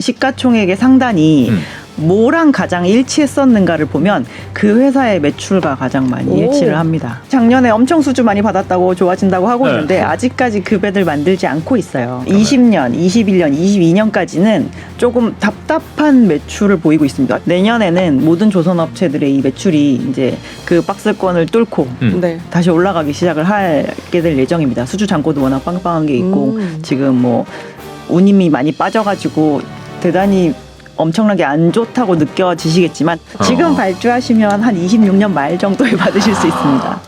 시가총액의 상단이 뭐랑 가장 일치했었는가를 보면 그 회사의 매출과 가장 많이 일치를 합니다. 작년에 엄청 수주 많이 받았다고 좋아진다고 하고 있는데 아직까지 그 배들 만들지 않고 있어요. 20년, 21년, 22년까지는 조금 답답한 매출을 보이고 있습니다. 내년에는 모든 조선업체들의 이 매출이 이제 그 박스권을 뚫고 다시 올라가기 시작을 하게 될 예정입니다. 수주 잔고도 워낙 빵빵한 게 있고 지금 뭐 운임이 많이 빠져가지고 대단히 엄청나게 안 좋다고 느껴지시겠지만 지금 발주하시면 한 26년 말 정도에 받으실 수 있습니다.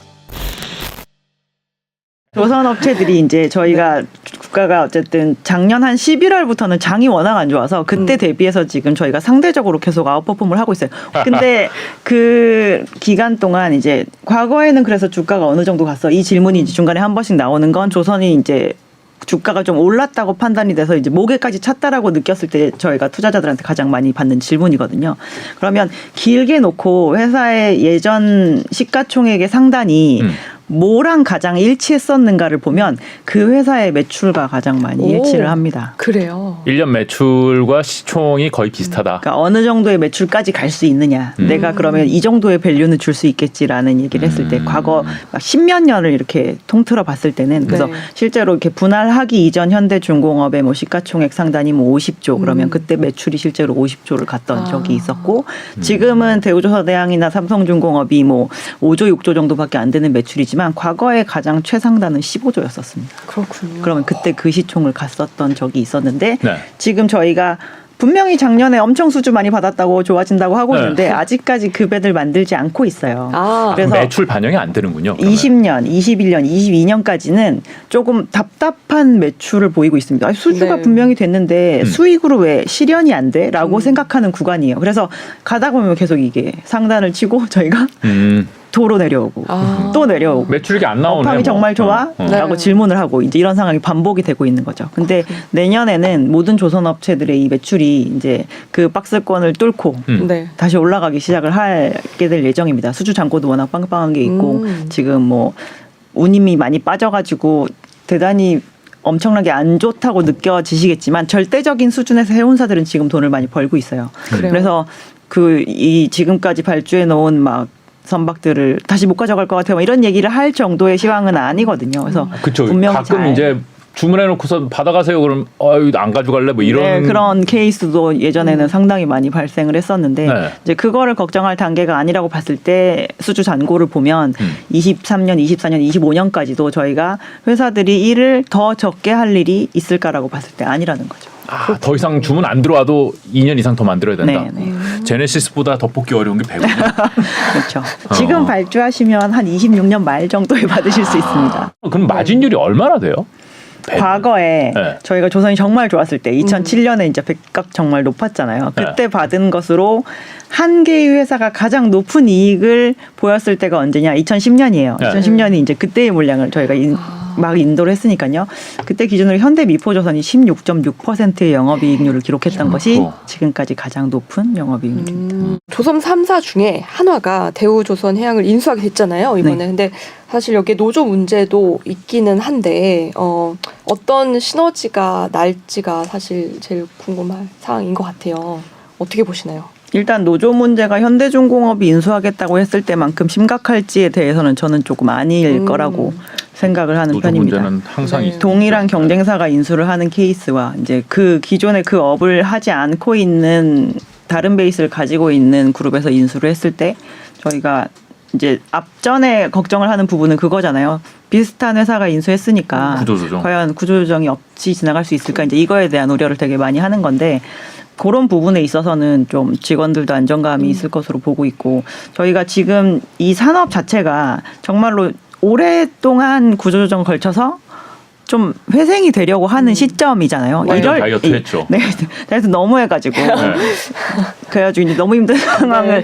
조선업체들이 이제 저희가 국가가 어쨌든 작년 한 11월부터는 장이 워낙 안 좋아서 그때 대비해서 지금 저희가 상대적으로 계속 아웃퍼폼을 하고 있어요. 근데 그 기간 동안 이제 과거에는 그래서 주가가 어느 정도 갔어? 이 질문이 이제 중간에 한 번씩 나오는 건 조선이 이제 주가가 좀 올랐다고 판단이 돼서 이제 목에까지 찼다라고 느꼈을 때 저희가 투자자들한테 가장 많이 받는 질문이거든요. 그러면 길게 놓고 회사의 예전 시가총액의 상단이 뭐랑 가장 일치했었는가를 보면 그 회사의 매출과 가장 많이 일치를 합니다. 그래요. 1년 매출과 시총이 거의 비슷하다. 그러니까 어느 정도의 매출까지 갈 수 있느냐. 내가 그러면 이 정도의 밸류는 줄 수 있겠지라는 얘기를 했을 때 과거 막 10몇 년을 이렇게 통틀어 봤을 때는 그래서 실제로 이렇게 분할하기 이전 현대중공업의 뭐 시가총액 상단이 뭐 50조 그러면 그때 매출이 실제로 50조를 갔던 적이 있었고 지금은 대우조선해양이나 삼성중공업이 뭐 5조 6조 정도밖에 안 되는 매출이지만 과거에 가장 최상단은 15조였었습니다. 그렇군요. 그러면 그때 그 시총을 갔었던 적이 있었는데 네. 지금 저희가 분명히 작년에 엄청 수주 많이 받았다고 좋아진다고 하고 있는데 아직까지 그 배들 만들지 않고 있어요. 그래서 매출 반영이 안 되는군요. 그러면. 20년, 21년, 22년까지는 조금 답답한 매출을 보이고 있습니다. 수주가 분명히 됐는데 수익으로 왜 실현이 안 돼? 라고 생각하는 구간이에요. 그래서 가다 보면 계속 이게 상단을 치고 저희가 도로 내려오고 또 내려오고 매출이 안 나오네. 업황이 정말 좋아? 라고 질문을 하고 이제 이런 상황이 반복이 되고 있는 거죠. 근데 내년에는 모든 조선업체들의 이 매출이 이제 그 박스권을 뚫고 다시 올라가기 시작을 하게 될 예정입니다. 수주 잔고도 워낙 빵빵한 게 있고 지금 뭐 운임이 많이 빠져가지고 대단히 엄청나게 안 좋다고 느껴지시겠지만 절대적인 수준에서 해운사들은 지금 돈을 많이 벌고 있어요. 그래서 이 지금까지 발주해 놓은 막 선박들을 다시 못 가져갈 것 같아요. 이런 얘기를 할 정도의 시황은 아니거든요. 그래서 그쵸. 분명히 가끔 이제 주문해놓고서 받아가세요. 그럼 안 가져갈래? 뭐 이런 그런 케이스도 예전에는 상당히 많이 발생을 했었는데 이제 그거를 걱정할 단계가 아니라고 봤을 때 수주 잔고를 보면 23년, 24년, 25년까지도 저희가 회사들이 일을 더 적게 할 일이 있을까라고 봤을 때 아니라는 거죠. 더 이상 주문 안 들어와도 2년 이상 더 만들어야 된다. 네. 제네시스보다 더 뽑기 어려운 게 배우네. 그렇죠. 지금 발주하시면 한 26년 말 정도에 받으실 수 있습니다. 그럼 마진율이 얼마나 돼요? 과거에 저희가 조선이 정말 좋았을 때 2007년에 이제 백값 정말 높았잖아요. 그때 받은 것으로 한 개의 회사가 가장 높은 이익을 보였을 때가 언제냐? 2010년이에요. 2010년이 이제 그때의 물량을 저희가 막 인도를 했으니까요. 그때 기준으로 현대미포조선이 16.6%의 영업이익률을 기록했던 것이 지금까지 가장 높은 영업이익률입니다. 조선 3사 중에 한화가 대우조선해양을 인수하게 됐잖아요. 이번에. 근데 사실 여기에 노조 문제도 있기는 한데 어떤 시너지가 날지가 사실 제일 궁금한 사항인 것 같아요. 어떻게 보시나요? 일단 노조 문제가 현대중공업이 인수하겠다고 했을 때만큼 심각할지에 대해서는 저는 조금 아닐 거라고 생각을 하는 편입니다. 문제는 항상 동일한 경쟁사가 인수를 하는 케이스와 이제 그 기존에 그 업을 하지 않고 있는 다른 베이스를 가지고 있는 그룹에서 인수를 했을 때 저희가 이제 앞전에 걱정을 하는 부분은 그거잖아요. 비슷한 회사가 인수했으니까 구조조정. 과연 구조조정이 없이 지나갈 수 있을까? 이제 이거에 대한 우려를 되게 많이 하는 건데 그런 부분에 있어서는 좀 직원들도 안정감이 있을 것으로 보고 있고 저희가 지금 이 산업 자체가 정말로 오랫동안 구조조정 걸쳐서 좀 회생이 되려고 하는 시점이잖아요. 이럴 다이어트 했죠. 네, 다이어트 너무 해가지고 그래가지고 이제 너무 힘든 상황을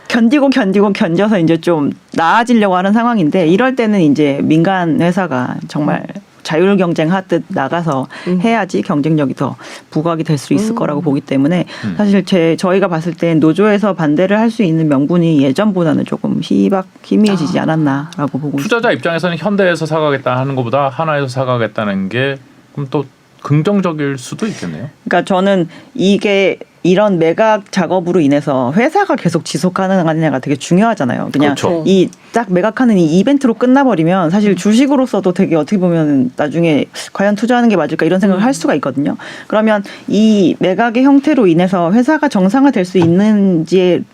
견뎌서 이제 좀 나아지려고 하는 상황인데 이럴 때는 이제 민간 회사가 정말 자율 경쟁하듯 나가서 해야지 경쟁력이 더 부각이 될 수 있을 거라고 보기 때문에 사실 저희가 봤을 땐 노조에서 반대를 할 수 있는 명분이 예전보다는 조금 희미해지지 않았나라고 보고 투자자 있습니다. 입장에서는 현대에서 사가겠다 하는 것보다 하나에서 사가겠다는 게 그럼 또 긍정적일 수도 있겠네요. 그러니까 저는 이게 이런 매각 작업으로 인해서 회사가 계속 지속 가능하느냐가 되게 중요하잖아요. 그냥 그렇죠. 이 딱 매각하는 이 이벤트로 끝나버리면 사실 주식으로서도 되게 어떻게 보면 나중에 과연 투자하는 게 맞을까 이런 생각을 할 수가 있거든요. 그러면 이 매각의 형태로 인해서 회사가 정상화될 수 있는지의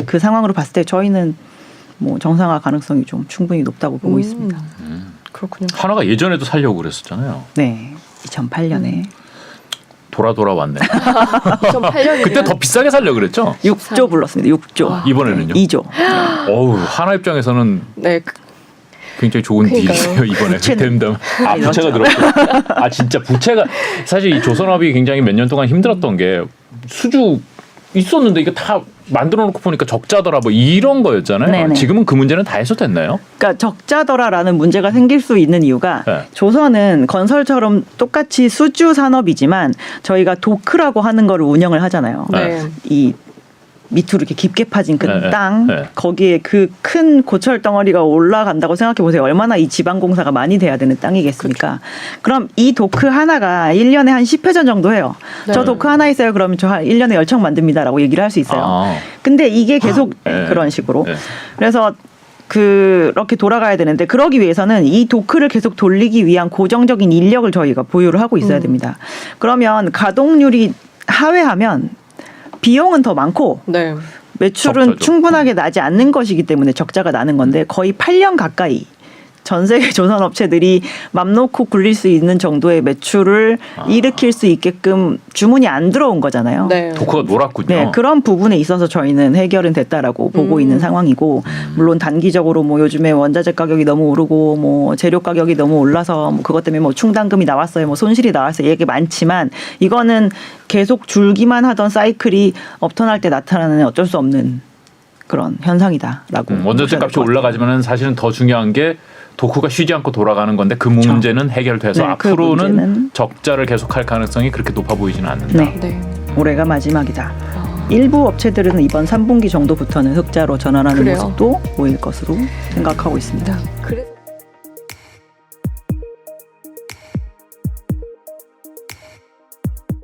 그 상황으로 봤을 때 저희는 뭐 정상화 가능성이 좀 충분히 높다고 보고 있습니다. 그렇군요. 한화가 예전에도 살려고 그랬었잖아요. 네, 2008년에 돌아왔네. 2008년이면 그때 더 비싸게 살려고 그랬죠? 6조 불렀습니다. 6조. 이번에는요? 2조. 어우, 한화 입장에서는 네. 굉장히 좋은 그러니까요. 딜이세요 이번에. 부채는- 댐댐. 아, 부채가 늘었고. 아, 진짜 부채가 사실 이 조선업이 굉장히 몇 년 동안 힘들었던 게 수주 있었는데 이게 다 만들어 놓고 보니까 적자더라 뭐 이런 거였잖아요. 네네. 지금은 그 문제는 다 해소됐나요? 그러니까 적자더라라는 문제가 생길 수 있는 이유가 네. 조선은 건설처럼 똑같이 수주 산업이지만 저희가 도크라고 하는 거를 운영을 하잖아요. 네. 이 밑으로 이렇게 깊게 파진 그 네, 땅 네. 거기에 그 큰 고철 덩어리가 올라간다고 생각해 보세요. 얼마나 이 지방 공사가 많이 돼야 되는 땅이겠습니까? 그럼 이 도크 하나가 1년에 한 10회전 정도 해요. 네. 저 도크 하나 있어요. 그러면 저 1년에 10척 만듭니다라고 얘기를 할 수 있어요. 아. 근데 이게 계속 네. 그런 식으로. 네. 그래서 그렇게 돌아가야 되는데 그러기 위해서는 이 도크를 계속 돌리기 위한 고정적인 인력을 저희가 보유를 하고 있어야 됩니다. 그러면 가동률이 하회하면 비용은 더 많고 네. 매출은 적자죠. 충분하게 나지 않는 것이기 때문에 적자가 나는 건데 거의 8년 가까이 전 세계 조선업체들이 맘 놓고 굴릴 수 있는 정도의 매출을 일으킬 수 있게끔 주문이 안 들어온 거잖아요. 네. 도크가 놀았군요. 네, 그런 부분에 있어서 저희는 해결은 됐다라고 보고 있는 상황이고, 물론 단기적으로 뭐 요즘에 원자재 가격이 너무 오르고, 뭐 재료 가격이 너무 올라서 뭐 그것 때문에 뭐 충당금이 나왔어요, 뭐 손실이 나왔어요, 얘기 많지만 이거는 계속 줄기만 하던 사이클이 업턴할 때 나타나는 어쩔 수 없는 그런 현상이다라고. 원자재 보셔야 될 값이 것 같아요. 올라가지만은 사실은 더 중요한 게 도크가 쉬지 않고 돌아가는 건데 그 문제는 해결돼서 네, 그 앞으로는 문제는- 적자를 계속할 가능성이 그렇게 높아 보이지는 않는다. 네, 네. 올해가 마지막이다. 일부 업체들은 이번 3분기 정도부터는 흑자로 전환하는 그래요? 모습도 보일 것으로 생각하고 있습니다. 그래.